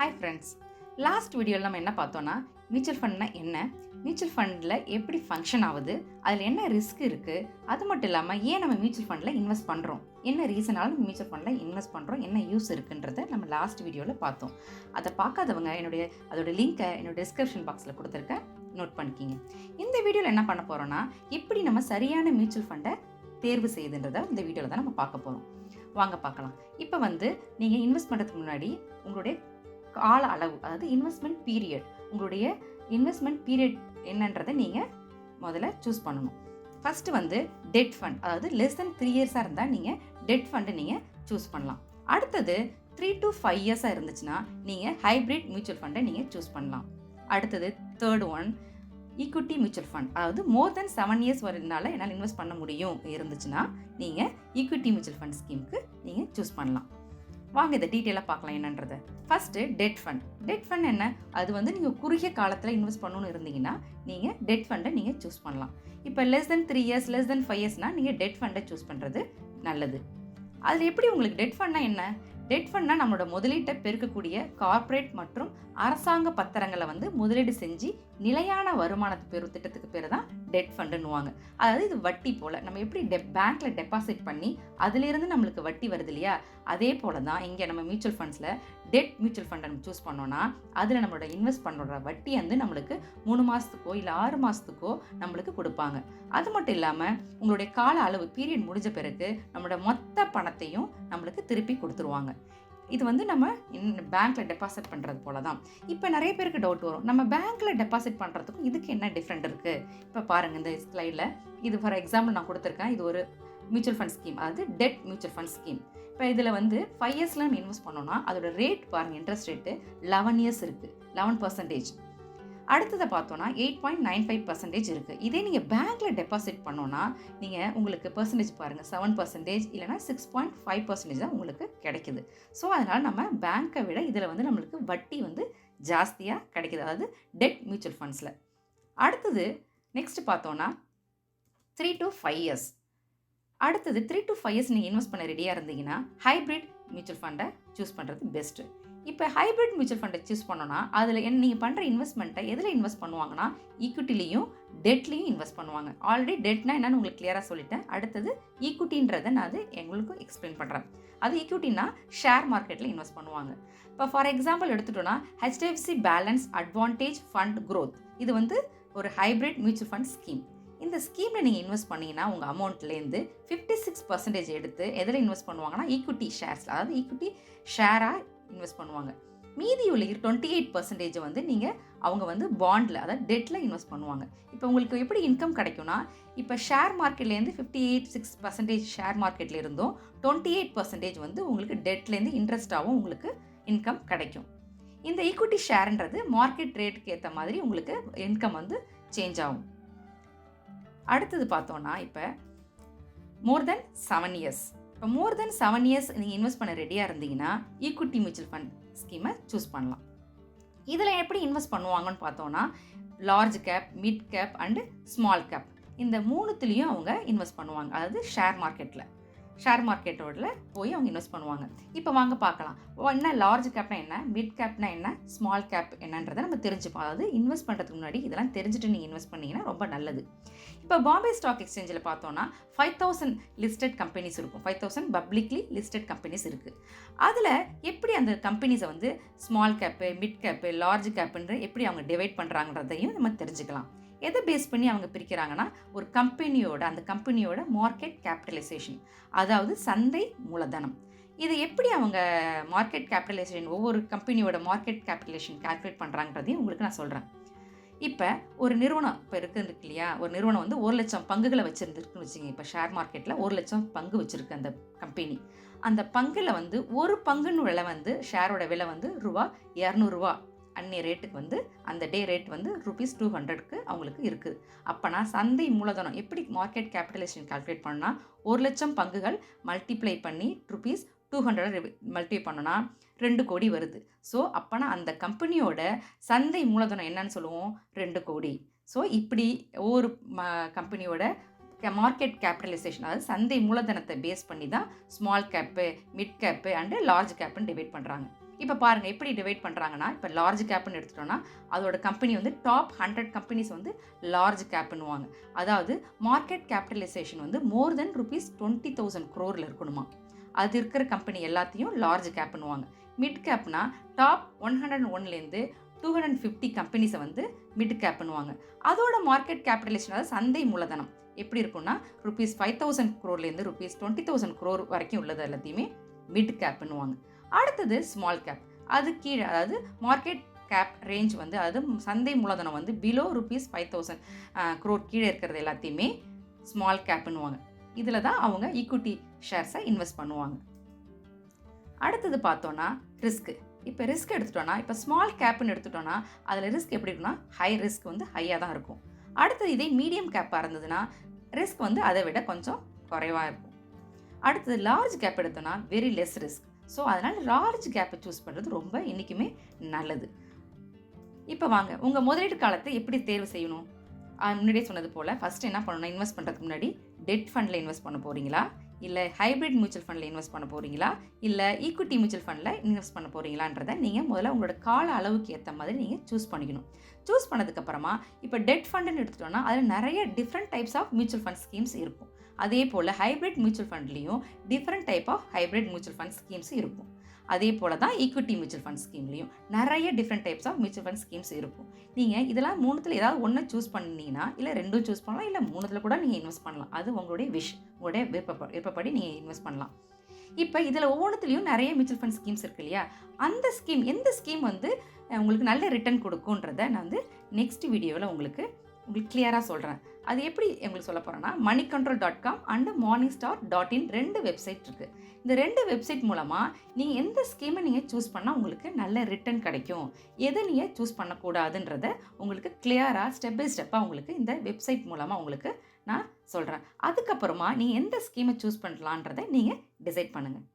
Hi friends, last வீடியோவில் நம்ம என்ன பார்த்தோன்னா மியூச்சுவல் ஃபண்ட்னா என்ன, மியூச்சுவல் ஃபண்டில் எப்படி ஃபங்க்ஷன் ஆகுது, அதில் என்ன ரிஸ்க் இருக்குது, அது மட்டும் இல்லாமல் ஏன் நம்ம மியூச்சுவல் ஃபண்டில் இன்வெஸ்ட் பண்ணுறோம், என்ன ரீசனாலும் நம்ம மியூச்சுவல் ஃபண்டில் இன்வெஸ்ட் பண்ணுறோம், என்ன யூஸ் இருக்குன்றதை நம்ம லாஸ்ட் வீடியோவில் பார்த்தோம். அதை பார்க்காதவங்க அதோட லிங்க்கை என்னோட டிஸ்கிரிப்ஷன் பாக்ஸில் கொடுத்துருக்கேன், நோட் பண்ணிக்கிங்க. இந்த வீடியோவில் என்ன பண்ண போகிறோன்னா எப்படி நம்ம சரியான மியூச்சுவல் ஃபண்டை தேர்வு செய்யுதுன்றதை இந்த வீடியோவில் தான் நம்ம பார்க்க போகிறோம். வாங்க பார்க்கலாம். இப்போ நீங்கள் இன்வெஸ்ட் பண்ணுறதுக்கு முன்னாடி உங்களுடைய கால அளவு, அதாவது உங்களுடைய இன்வெஸ்ட்மெண்ட் பீரியட் என்னன்றதை நீங்கள் முதல்ல சூஸ் பண்ணணும். ஃபஸ்ட்டு டெட் ஃபண்ட், அதாவது லெஸ் தென் 3 இயர்ஸாக இருந்தால் நீங்கள் டெட் ஃபண்டை நீங்கள் சூஸ் பண்ணலாம். அடுத்தது 3 to 5 இயர்ஸாக இருந்துச்சுன்னா நீங்கள் ஹைப்ரிட் மியூச்சுவல் ஃபண்டை நீங்கள் சூஸ் பண்ணலாம். அடுத்தது third one equity mutual fund, அதாவது மோர் தென் 7 இயர்ஸ் வரதுனால என்னால் இன்வெஸ்ட் பண்ண முடியும் இருந்துச்சுன்னா நீங்கள் ஈக்விட்டி மியூச்சுவல் ஃபண்ட் ஸ்கீமுக்கு நீங்கள் சூஸ் பண்ணலாம். வாங்க இதை டீட்டெயிலாக பார்க்கலாம் என்னன்றதை. ஃபஸ்ட்டு டெட் ஃபண்ட் என்ன, அது நீங்கள் குறுகிய காலத்தில் இன்வெஸ்ட் பண்ணணும்னு இருந்தீங்கன்னா நீங்கள் டெட் ஃபண்டை நீங்கள் சூஸ் பண்ணலாம். இப்போ less than 3 years, less than 5 இயர்ஸ்னால் நீங்கள் டெட் ஃபண்டை சூஸ் பண்ணுறது நல்லது. அதில் எப்படி உங்களுக்கு டெட் ஃபண்ட்னா என்ன, டெட் ஃபண்ட்னா நம்மளோட முதலீட்டை பெருக்கக்கூடிய கார்ப்பரேட் மற்றும் அரசாங்க பத்திரங்களை முதலீடு செஞ்சு நிலையான வருமானத்தை பெறும் திட்டத்துக்கு பேர் தான் டெட் ஃபண்டுன்னுவாங்க. அதாவது இது வட்டி போல், நம்ம எப்படி பேங்க்கில் டெபாசிட் பண்ணி அதிலிருந்து நம்மளுக்கு வட்டி வருது இல்லையா, அதே போல் தான் இங்கே நம்ம மியூச்சுவல் ஃபண்ட்ஸில் டெட் மியூச்சுவல் ஃபண்டை நம்ம சூஸ் பண்ணோன்னா அதில் நம்மளோட இன்வெஸ்ட் பண்ணுற வட்டி நம்மளுக்கு 3 மாதத்துக்கோ இல்லை 6 மாதத்துக்கோ நம்மளுக்கு கொடுப்பாங்க. அது மட்டும் இல்லாமல் உங்களுடைய கால அளவு பீரியட் முடிஞ்ச பிறகு நம்மளோட மொத்த பணத்தையும் நம்மளுக்கு திருப்பி கொடுத்துருவாங்க. இது நம்ம பேங்க்கில் டெபாசிட் பண்ணுறது போல தான். இப்போ நிறைய பேருக்கு டவுட் வரும், நம்ம பேங்க்கில் டெபாசிட் பண்ணுறதுக்கும் இதுக்கு என்ன டிஃப்ரெண்ட் இருக்குது. இப்போ பாருங்கள் இந்த ஸ்லைடில், இது ஃபார் எக்ஸாம்பிள் நான் கொடுத்துருக்கேன். இது ஒரு மியூச்சுவல் ஃபண்ட் ஸ்கீம், அதாவது டெட் மியூச்சுவல் ஃபண்ட் ஸ்கீம். இப்போ இதில் 5 இயர்ஸில் நம்ம இன்வெஸ்ட் பண்ணோன்னா அதோட ரேட் பாருங்கள், இன்ட்ரெஸ்ட் ரேட்டு 11 இயர்ஸ் இருக்குது, 11%. அடுத்ததை பார்த்தோன்னா 8.95% இருக்குது. இதே நீங்கள் பேங்க்கில் டெபாசிட் பண்ணோன்னா உங்களுக்கு பர்சன்டேஜ் பாருங்கள், 7% இல்லைனா 6.5% தான் உங்களுக்கு கிடைக்குது. ஸோ அதனால் நம்ம பேங்க்கை விட இதில் நம்மளுக்கு வட்டி ஜாஸ்தியாக கிடைக்குது, அதாவது டெட் மியூச்சுவல் ஃபண்ட்ஸில். அடுத்தது நெக்ஸ்ட் பார்த்தோன்னா 3 to 5 இயர்ஸ். அடுத்தது 3 to 5 இயர்ஸ் நீங்கள் இன்வெஸ்ட் பண்ண ரெடியாக இருந்தீங்கன்னா ஹைப்ரிட் மியூச்சுவல் ஃபண்டை சூஸ் பண்ணுறது பெஸ்ட்டு. இப்போ ஹைப்ரிட் மியூச்சுவல் ஃபண்டை சூஸ் பண்ணோன்னா அதில் நீங்கள் பண்ணுற இன்வெஸ்ட்மெண்ட்டை எதில் இன்வெஸ்ட் பண்ணுவாங்கன்னா ஈக்விட்டிலையும் டெட்லையும் இன்வெஸ்ட் பண்ணுவாங்க. ஆல்ரெடி டெட்னா என்னன்னு உங்களுக்கு கிளியராக சொல்லிட்டேன். அடுத்தது ஈக்விட்டின்றதை நான் உங்களுக்கு எக்ஸ்பிளைன் பண்ணுறேன். அது ஈக்விட்டினா ஷேர் மார்க்கெட்டில் இன்வெஸ்ட் பண்ணுவாங்க. இப்போ ஃபார் எக்ஸாம்பிள் எடுத்துட்டோன்னா HDFC balance advantage fund growth, இது ஒரு ஹைப்ரிட் மியூச்சுவல் ஃபண்ட் ஸ்கீம். இந்த ஸ்கீமில் நீங்கள் இன்வெஸ்ட் பண்ணிங்கன்னா உங்கள் அமௌண்ட்லேருந்து 56% எடுத்து எதில் இன்வெஸ்ட் பண்ணுவாங்கன்னா ஈக்விட்டி ஷேர்ஸில், அதாவது ஈக்விட்டி ஷேராக இன்வெஸ்ட் பண்ணுவாங்க. மீதி உள்ள 28% நீங்கள் அவங்க பாண்டில், அதாவது டெட்டில் இன்வெஸ்ட் பண்ணுவாங்க. இப்போ உங்களுக்கு எப்படி இன்கம் கிடைக்கும்னா, இப்போ ஷேர் மார்க்கெட்லேருந்து 58.6% ஷேர் மார்க்கெட்டில் இருந்தும் 28% உங்களுக்கு டெட்லேருந்து இன்ட்ரெஸ்ட்டாகவும் உங்களுக்கு இன்கம் கிடைக்கும். இந்த ஈக்விட்டி ஷேர்ன்றது மார்க்கெட் ரேட்டுக்கு ஏற்ற மாதிரி உங்களுக்கு இன்கம் சேஞ்ச் ஆகும். அடுத்தது பார்த்தோன்னா இப்போ மோர் தென் 7 இயர்ஸ். இப்போ மோர் தென் 7 இயர்ஸ் நீங்கள் இன்வெஸ்ட் பண்ண ரெடியாக இருந்தீங்கன்னா ஈக்விட்டி மியூச்சுவல் ஃபண்ட் ஸ்கீமை சூஸ் பண்ணலாம். இதில் எப்படி இன்வெஸ்ட் பண்ணுவாங்கன்னு பார்த்தோன்னா large cap, mid cap and small cap, இந்த 3த்துலேயும் அவங்க இன்வெஸ்ட் பண்ணுவாங்க. அதாவது ஷேர் மார்க்கெட்டோட போய் அவங்க இன்வெஸ்ட் பண்ணுவாங்க. இப்போ வாங்க பார்க்கலாம், என்ன லார்ஜ் கேப்னா என்ன, மிட் கேப்னா என்ன, ஸ்மால் கேப் என்னன்றதை நம்ம தெரிஞ்சுப்போம். அதாவது இன்வெஸ்ட் பண்ணுறதுக்கு முன்னாடி இதெல்லாம் தெரிஞ்சுட்டு நீங்கள் இன்வெஸ்ட் பண்ணிங்கன்னா ரொம்ப நல்லது. இப்போ பாம்பே ஸ்டாக் எக்ஸ்சேஞ்சில் பார்த்தோன்னா 5000 லிஸ்டட் கம்பெனிஸ் இருக்கும், 5000 பப்ளிக்லி லிஸ்டட் கம்பெனிஸ் இருக்குது. அதில் எப்படி அந்த கம்பெனிஸை small cap, mid cap, large கேப்புன்ற எப்படி அவங்க டிவைட் பண்ணுறாங்கன்றதையும் நம்ம தெரிஞ்சுக்கலாம். எதை பேஸ் பண்ணி அவங்க பிரிக்கிறாங்கன்னா ஒரு அந்த கம்பெனியோட மார்க்கெட் கேபிட்டலைசேஷன், அதாவது சந்தை மூலதனம். இதை எப்படி அவங்க மார்க்கெட் கேபிட்டலைசேஷன், ஒவ்வொரு கம்பெனியோட மார்க்கெட் கேபிட்டலைசேஷன் கால்குலேட் பண்ணுறாங்கிறதையும் உங்களுக்கு நான் சொல்கிறேன். இப்போ ஒரு நிறுவனம் இப்போ இருக்குது இல்லையா, ஒரு நிறுவனம் 1 லட்சம் பங்குகளை வச்சுருந்துருக்குன்னு வச்சுங்க. இப்போ ஷேர் மார்க்கெட்டில் 1 லட்சம் பங்கு வச்சுருக்கு அந்த கம்பெனி. அந்த பங்கில் ஒரு பங்குன்னு விலை ஷேரோட விலை ₹200 அன்னைய ரேட்டுக்கு அந்த டே ரேட் ₹200க்கு அவங்களுக்கு இருக்குது. அப்போனா சந்தை மூலதனம் எப்படி மார்க்கெட் கேபிட்டலைசேஷன் கால்குலேட் பண்ணால் 1 லட்சம் பங்குகள் மல்டிப்ளை பண்ணி ₹200 மல்டிப்ளை பண்ணோன்னா 2 கோடி வருது. ஸோ அப்போனா அந்த கம்பெனியோட சந்தை மூலதனம் என்னன்னு சொல்லுவோம், 2 கோடி. ஸோ இப்படி ஒவ்வொரு கம்பெனியோட மார்க்கெட் கேபிட்டலைசேஷன், அதாவது சந்தை மூலதனத்தை பேஸ் பண்ணி தான் small cap, mid cap and large கேப்புன்னு டிவைட் பண்ணுறாங்க. இப்போ பாருங்கள் எப்படி டிவைட் பண்ணுறாங்கன்னா, இப்போ லார்ஜ் கேப்னு எடுத்துட்டோம்னா அதோட கம்பெனி வந்து டாப் 100 கம்பெனிஸ் வந்து லார்ஜ் கேப்னுவாங்க. அதாவது மார்க்கெட் கேபிட்டலைசேஷன் வந்து மோர் தென் ₹20,000 crore இருக்கணுமா. அது இருக்கிற கம்பெனி எல்லாத்தையும் லார்ஜ் கேப்னுவாங்க. மிட் கேப்னா டாப் 101லேருந்து 250 கம்பெனிஸை வந்து மிட் கேப்னுவாங்க. அதோட மார்க்கெட் கேபிட்டலைசேஷன் அதாவது சந்தை மூலதனம் எப்படி இருக்கும்னா ₹5,000 crore ₹20,000 crore வரைக்கும் உள்ளது எல்லாத்தையுமே மிட் கேப்னுவாங்க. அடுத்தது ஸ்மால் கேப். அது கீழே அதாவது மார்க்கெட் கேப் ரேஞ்ச் வந்து அதாவது சந்தை மூலதனம் வந்து பிலோ ₹5,000 crore கீழே இருக்கிறது எல்லாத்தையுமே ஸ்மால் கேப்னுவாங்க. இதில் தான் அவங்க ஈக்விட்டி ஷேர்ஸை இன்வெஸ்ட் பண்ணுவாங்க. அடுத்தது பார்த்தோன்னா ரிஸ்க். இப்போ ரிஸ்க் எடுத்துட்டோன்னா இப்போ ஸ்மால் கேப்னு எடுத்துட்டோன்னா அதில் ரிஸ்க் எப்படி இருக்குன்னா ஹை ரிஸ்க் வந்து ஹையாக தான் இருக்கும். அடுத்தது இதே மீடியம் கேப்பாக இருந்ததுன்னா ரிஸ்க் வந்து அதை விட கொஞ்சம் குறைவாக இருக்கும். அடுத்தது லார்ஜ் கேப் எடுத்தோன்னா வெரி லெஸ் ரிஸ்க். ஸோ அதனால் லார்ஜ் கேப்பை சூஸ் பண்ணுறது ரொம்ப என்றைக்குமே நல்லது. இப்போ வாங்க உங்கள் முதலீட்டு காலத்தை எப்படி தேர்வு செய்யணும். முன்னாடியே சொன்னது போல் ஃபஸ்ட்டு என்ன பண்ணணும், இன்வெஸ்ட் பண்ணுறதுக்கு முன்னாடி டெட் ஃபண்டில் இன்வெஸ்ட் பண்ண போகிறீங்களா, இல்லை ஹைப்ரிட் மியூச்சுவல் ஃபண்டில் இன்வெஸ்ட் பண்ண போகிறீங்களா, இல்லை ஈக்விட்டி மியூச்சுவல் ஃபண்டில் இன்வெஸ்ட் பண்ண போகிறீங்களான்றதை நீங்கள் முதல்ல உங்களோட கால அளவுக்கு ஏற்ற மாதிரி நீங்கள் சூஸ் பண்ணிக்கணும். சூஸ் பண்ணதுக்கப்புறமா இப்போ டெட் ஃபண்டுன்னு எடுத்துட்டோன்னா அதில் நிறைய different types of mutual fund schemes இருக்கும். அதே போல் ஹைப்ரிட் மியூச்சுவல் ஃபண்ட்லேயும் different type of hybrid mutual fund schemes இருக்கும். அதே போல் தான் ஈக்விட்டி மியூச்சுவல் ஃபண்ட் ஸ்கீம்லேயும் நிறைய different types of mutual fund schemes இருக்கும். நீங்கள் இதெல்லாம் மூணுத்தில் ஏதாவது ஒன்று சூஸ் பண்ணிங்கன்னா இல்லை ரெண்டும் சூஸ் பண்ணலாம், இல்லை மூணுத்தில் கூட நீங்கள் இன்வெஸ்ட் பண்ணலாம். அது உங்களுடைய உங்களுடைய விருப்பப்படி நீங்கள் இன்வெஸ்ட் பண்ணலாம். இப்போ இதில் ஒவ்வொன்றுத்துலேயும் நிறைய மியூச்சுவல் ஃபண்ட் ஸ்கீம்ஸ் இருக்கு இல்லையா, அந்த ஸ்கீம் எந்த ஸ்கீம் வந்து உங்களுக்கு நல்ல ரிட்டர்ன் கொடுக்குன்றதை நான் வந்து நெக்ஸ்ட் வீடியோவில் உங்களுக்கு கிளியராக சொல்கிறேன். அது எப்படி உங்களுக்கு சொல்ல போகிறேன்னா moneycontrol.com அண்ட் morningstar.in 2 வெப்சைட் இருக்குது. இந்த 2 வெப்சைட் மூலமாக நீங்கள் எந்த ஸ்கீமை நீங்கள் சூஸ் பண்ணால் உங்களுக்கு நல்ல ரிட்டர்ன் கிடைக்கும், எதை நீங்கள் சூஸ் பண்ணக்கூடாதுன்றதை உங்களுக்கு கிளியராக ஸ்டெப் பை ஸ்டெப்பாக உங்களுக்கு இந்த வெப்சைட் மூலமாக உங்களுக்கு நான் சொல்கிறேன். அதுக்கப்புறமா நீங்கள் எந்த ஸ்கீமை சூஸ் பண்ணலான்றதை நீங்கள் டிசைட் பண்ணுங்கள்.